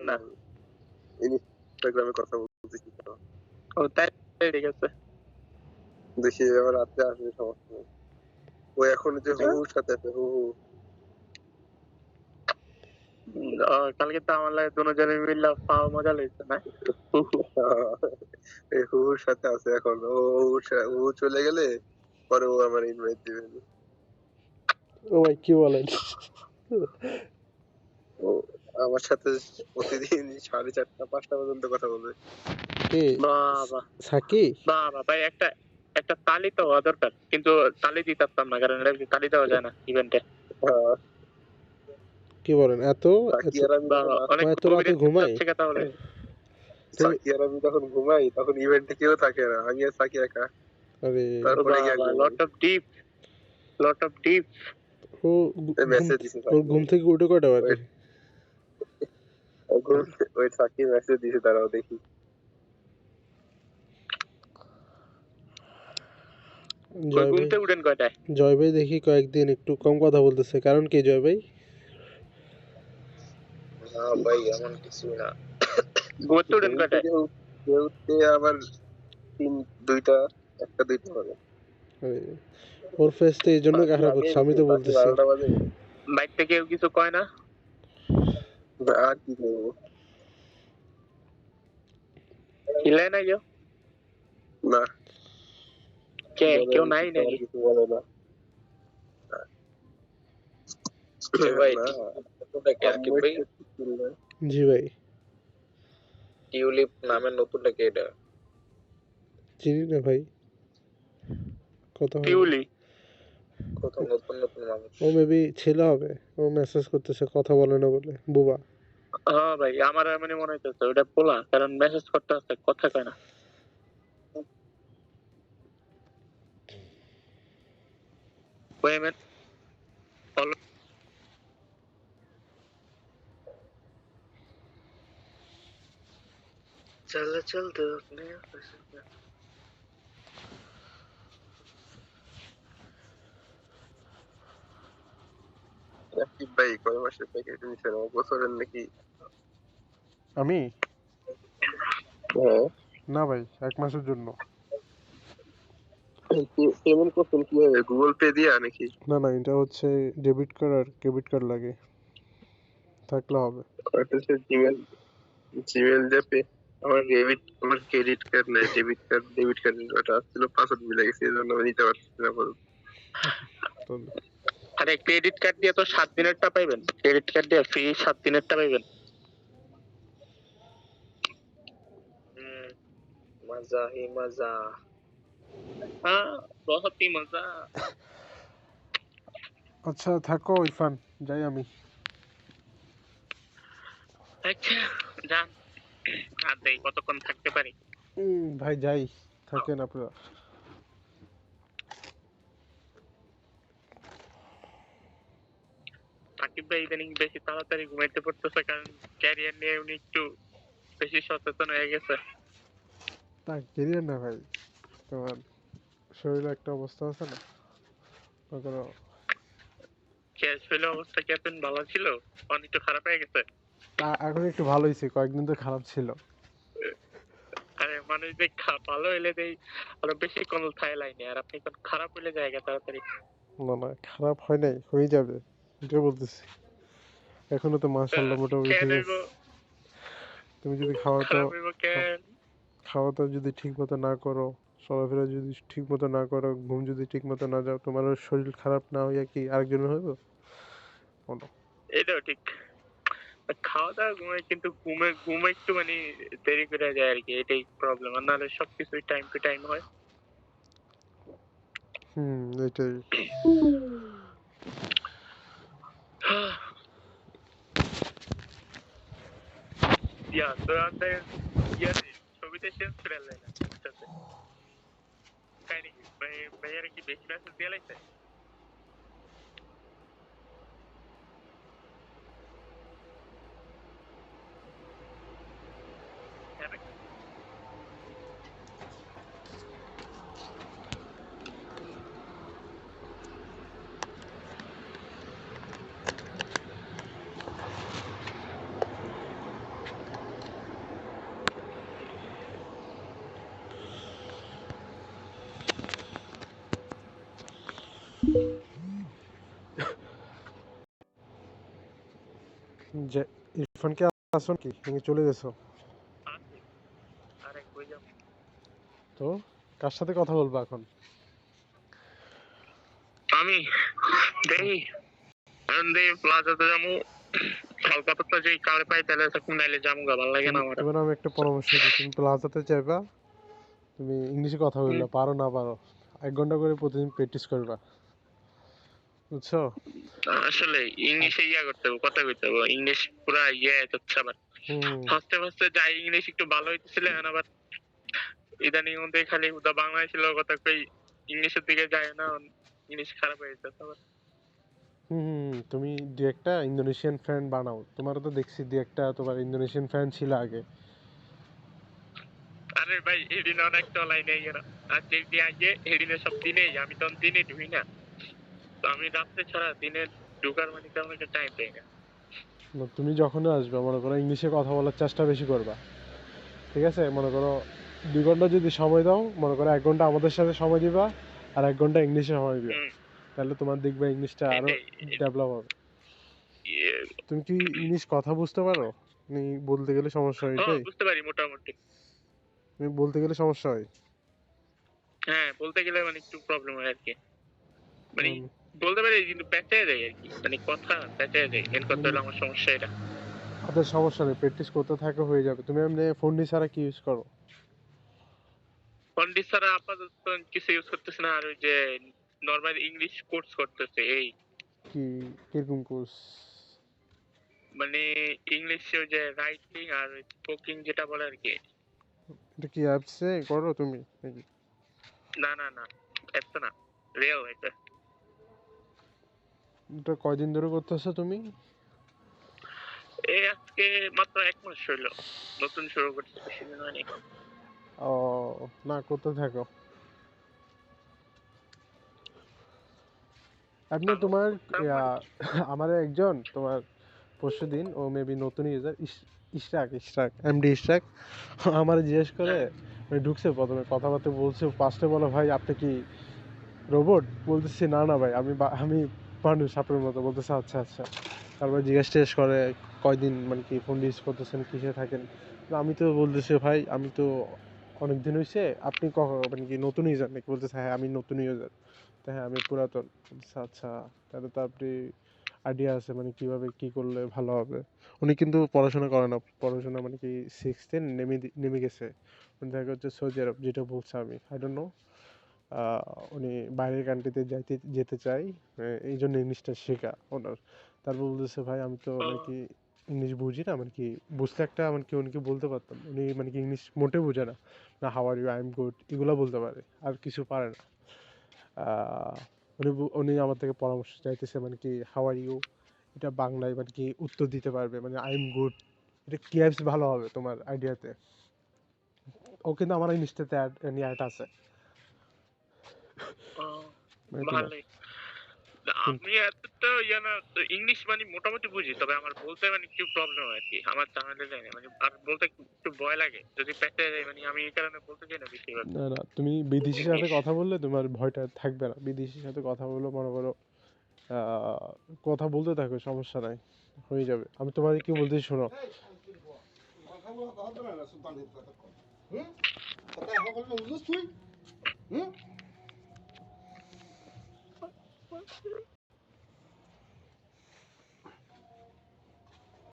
না ইনস্টাগ্রামে কথা বলতেছি তো। ও তাই ঠিক আছে, দেখি আবার রাতে আসবে, সমস্যা নেই। ও এখন যে হুহুর সাথে আছে, হুহু। কালকে তো আমার লাগে দুজনে মিলে পাওয়া মজা লাগছে না। এই হুহুর সাথে আছে এখন, ও চলে গেলে পরে ও আমার ইনভাইট দিবে। ও ভাই কি বলেন? ও আমার সাথে প্রতিদিন 4:30-5টা পর্যন্ত কথা বলবে। কে? বাবা সাকি? বাবা ভাই, একটা একটা তালি তো হওয়া দরকার, কিন্তু তালি দিতে পারতাম না, কারণ তালি দেওয়া যায় না ইভেন্টে। কি বলেন? এত রাতে ঘুমাই? সাকি আর আমি যখন ঘুমাই তখন ইভেন্টে কেউ থাকে না, আমি আর সাকি একা। আরে তারপরে লট অফ ডিপ ও মেসেজ দিছে, ওর ঘুম থেকে উঠে কয়টা বাজে? ওই সাকি মেসেজ দিছে, তারাও দেখি। জয় ভাই দেখি কয়েকদিন একটু কম কথা বলতেছে, কারণ কি জয় ভাই? না ভাই এমন কিছু না, আবার 2টা 1টা 2টা হবে। ওর ফেস তো এই জন্য খারাপ হচ্ছে, আমি তো বলতেছি। বাইক থেকে কেউ কিছু কয় না? আর কি বলবো, হিলে না কেউ? না, কেউ নাই নাকি? কিছু বলে না। জি ভাই। টিউলিপ নামের নতুনটা কে এটা? চিনি না ভাই, কথা হয় টিউলি কত নতুন নতুন মানুষ। ও মেবি ছেলে হবে, ও মেসেজ করতেছে কথা বলে না বলে, বুবা। হ্যাঁ ভাই, আমার এমনি মনে হইতেছে ওটা পোলা, কারণ মেসেজ করতে আছে, কথা কয় না। Wait a minute. चल चल दो अपने ভাই কয় মাসের প্যাকেজ নিছেন, বছরের নাকি? আমি না ভাই, 1 মাসের জন্য। পেমেন্ট করছেন কিভাবে, গুগল পে দিয়া নাকি? না না, এটা হচ্ছে ডেবিট কার্ড আর ক্রেডিট কার্ড লাগে, থাকলে হবে। জিমেল দিয়ে পে। আমার ক্রেডিট কার্ড নাই, ডেবিট কার্ড ওটা ছিল, পাসওয়ার্ড ভুলে গেছি, এজন্য আমি নিতে পারছি না। আরে ক্রেডিট কার্ড দিয়ে তো 7 দিনেরটা পাইবেন, ক্রেডিট কার্ড দিয়ে ফ্রি 7 দিনেরটা পাইবেন। मजा ही मजा, हाँ बहुत ही मजा। আচ্ছা থাকো ইরফান, যাই আমি। আচ্ছা যান, আর দেই কতক্ষণ থাকতে পারি। ভাই যাই, থাকেন আপনারা। সাকিব ভাই ইদানিং বেশি তাড়াতাড়ি ঘুমাইতে পড়তেছে, কারণ ক্যারিয়ার নিয়ে উনি একটু বেশি সচেতন হয়ে গেছে। না ক্যারিয়ার না ভাই, তোমার শরীরে একটা অবস্থা আছে না, কোনো শরীরের অবস্থা কি এতদিন ভালো ছিল, অনেক একটু খারাপ হয়ে গেছে? এখন একটু ভালো হয়েছে, কয়েকদিন তো খারাপ ছিল। আরে মানুষ যে ভালো হইলে দেই আরো বেশি কোন থাই লাইনে, আর আপনি কোন খারাপ হইলে জায়গা তাড়াতাড়ি। না না, খারাপ হয় নাই, হয়ে যাবে, এটা বলতেছি। এখনো তো মাশাআল্লাহ মোটামুটি ঠিক আছে। তুমি যদি খাওয়া দাওয়া যদি ঠিক মতো না করো, চলাফেরা যদি ঠিক মতো না করো, ঘুম যদি ঠিক মতো না যাও, তোমার শরীর খারাপ না হইয়া কি আরেকজনের হইব? বলো। এটাও ঠিক, খাওয়া দাওয়া ঘুমাই, কিন্তু ঘুমে একটু মানে দেরি করে যায় আর কি, এটাই প্রবলেম, আর নাহলে সবকিছুই টাইম টু টাইম হয়। এটাই। Ya, তোরা ইয়াতে ছবিতে সেন্স করে না ইনস্টাতে, তাই নাকি? ভাইয়ারা কি বেশি মেসেজ দিয়ে লাইছে? হ্যাঁ নাকি? যে ইরফানকে আসো কি তুমি চলে গেছো? আছে আরে কই যাব তো কার সাথে কথা বলবো এখন? আমি দেখি আন্দে প্লাজাতে যাবো হালকা পাতলা যে কারে পাই তাহলে তখন নাইলে যাবো গা ভালো লাগে না আমার তোমার আমি একটা পরামর্শ দিই, তুমি প্লাজাতে যাইবা, তুমি ইংলিশে কথা বলবা, পারো না পারো 1 ঘন্টা করে প্রতিদিন প্র্যাকটিস করবা, বুঝছো? আসলে ইংলিশে ইয়া করতে হবে কথা কইতে হবে ইংলিশ পুরা ইয়ে যাচ্ছে আমার হুম ফার্স্টে ফার্স্টে যাই ইংলিশ একটু ভালো হইতেছিল এখন আবার ইদানিং মধ্যে খালি উদা বাংলাদেশের লোক কথা কই ইংলিশের দিকে যায় না ইংলিশ খারাপ হয়ে যাচ্ছে আবার তুমি দু একটা ইন্দোনেশিয়ান ফ্রেন্ড বানাও, তোমারও তো দেখছি দু একটা তোমার ইন্দোনেশিয়ান ফ্রেন্ড ছিল আগে। আরে ভাই এদিন অনেক চলাই নেই এরা আর যেদিন আগে এদিনে সব দিনেই আমি তো দিনে ঢুই না তো আমি রাত্রে ছাড়া দিনে ঢুকার মানে তেমন একটা টাইম পাই না তুমি যখনই আসবে মনে করো ইংলিশে কথা বলার চেষ্টা বেশি করবা, ঠিক আছে? মনে করো 2 ঘন্টা যদি সময় দাও, মনে করো 1 ঘন্টা আমাদের সাথে সময় দিবা আর 1 ঘন্টা ইংলিশে সময় দিবা, হুম, তাহলে তোমার দেখবে ইংলিশটা আরো এটাই ডেভেলপ হবে। ইয়ে, তুমি কি ইংলিশ কথা বুঝতে পারো? তুমি বলতে গেলে সমস্যা হয় হ্যাঁ এটাই? বুঝতে পারি মোটামুটি তুমি বলতে গেলে সমস্যা হয়? হ্যাঁ বলতে গেলে মানে একটু প্রবলেম হয় আর কি মানে উম, বলতে পারি কিন্তু পেঁচায় দেয় আর কি মানে কথা পেঁচায় দেয় মেন কথা উম, হলো আমার সমস্যা এটা ওদের সমস্যা নেই, প্র্যাকটিস করতে থাকো হয়ে যাবে। তুমি এমনি ফোন ছাড়া কি ইউজ করো? কন্ডিস ছাড়া আপাতত কিছু ইউজ করতেছে না আর ওই যে নর্মাল ইংলিশ কোর্স করতেছে এই কি কিরকম কোর্স? মানে ইংলিশে ওই যে রাইটিং আর স্পোকিং যেটা বলে আর কি এটা কি অ্যাপসে করো তুমি নাকি? না না না এত না রিয়েল এটা এটা কয়দিন ধরে করতেছো তুমি? এই আজকে মাত্র 1 মাস হইলো নতুন শুরু করতে বেশি দিন হয়নি ও, না করতে থাকো। আপনি তোমার তারপর আমার একজন তোমার পরশুদিন, ও মেবি নতুন ইউজার, ইশরাক এমডি ইশরাক, আমার জিজ্ঞেস করে, মানে ঢুকছে প্রথমে কথাবার্তা বলছে, ফার্স্টে বলো ভাই আপনি কি রোবট? বলতেছি না না ভাই আমি মানুষ আপনার মতো। বলতেছে আচ্ছা আচ্ছা। তারপর জিজ্ঞেস করে কয়দিন মানে কি ফোন ইউজ করতেছেন, কিসে থাকেন? তো আমি তো বলতেছি ভাই আমি তো অনেক দিন হয়েছে, আপনি কখন মানে কি নতুন ইউজার নাকি? বলতেছে হ্যাঁ আমি নতুন ইউজার। তো হ্যাঁ আমি পুরাতন। বলতেছে আচ্ছা, তাহলে তো আপনি আইডিয়া আছে মানে কিভাবে কি করলে ভালো হবে। উনি কিন্তু পড়াশোনা করে না, পড়াশোনা মানে কি 6th নেমে গেছে। উনি দেখা হচ্ছে সৌদি আরব, যেটা বলছে আমি আই ডোন্ট নো। উনি বাইরের কান্ট্রিতে যেতে চাই, এই জন্য ইংলিশটা শেখা ওনার। তারপর বলতেছে ভাই আমি তো মানে কি ইংলিশ বুঝি না, মানে কি বুঝতে একটা মানে কি উনিকে বলতে পারতাম, উনি মানে কি ইংলিশ মোটেও বোঝে না। না how are you, I am good, এগুলো বলতে পারে, আর কিছু পারে না। আহ, উনি আমার থেকে পরামর্শ চাইতেছে মানে কি হাউ আর ইউ, এটা বাংলায় মানে কি উত্তর দিতে পারবে, মানে আই এম গুড, এটা কি অ্যাপস ভালো হবে তোমার আইডিয়াতে? ও কিন্তু আমার ইংলিশটাতে অ্যাড আছে মানে তোমার ভালোই কিন্তু। আমি এতটা ইয়ে না তো ইংলিশ মানে মোটামুটি বুঝি তবে আমার বলতে মানে একটু প্রবলেম হয় আর কি আমার ঝামেলা যায় না মানে আর বলতে একটু ভয় লাগে যদি পেঁচে যায় মানে আমি এই কারণে বলতে চাই না বেশিরভাগ না না, তুমি বিদেশির সাথে ইংলিশ কথা বললে তোমার ভয়টা থাকবে না। বিদেশির সাথে কথা বললে মনে করো কথা বলতে থাকো, সমস্যা নাই, হয়ে যাবে। আমি তোমাকে কি বলতেছি শোনো।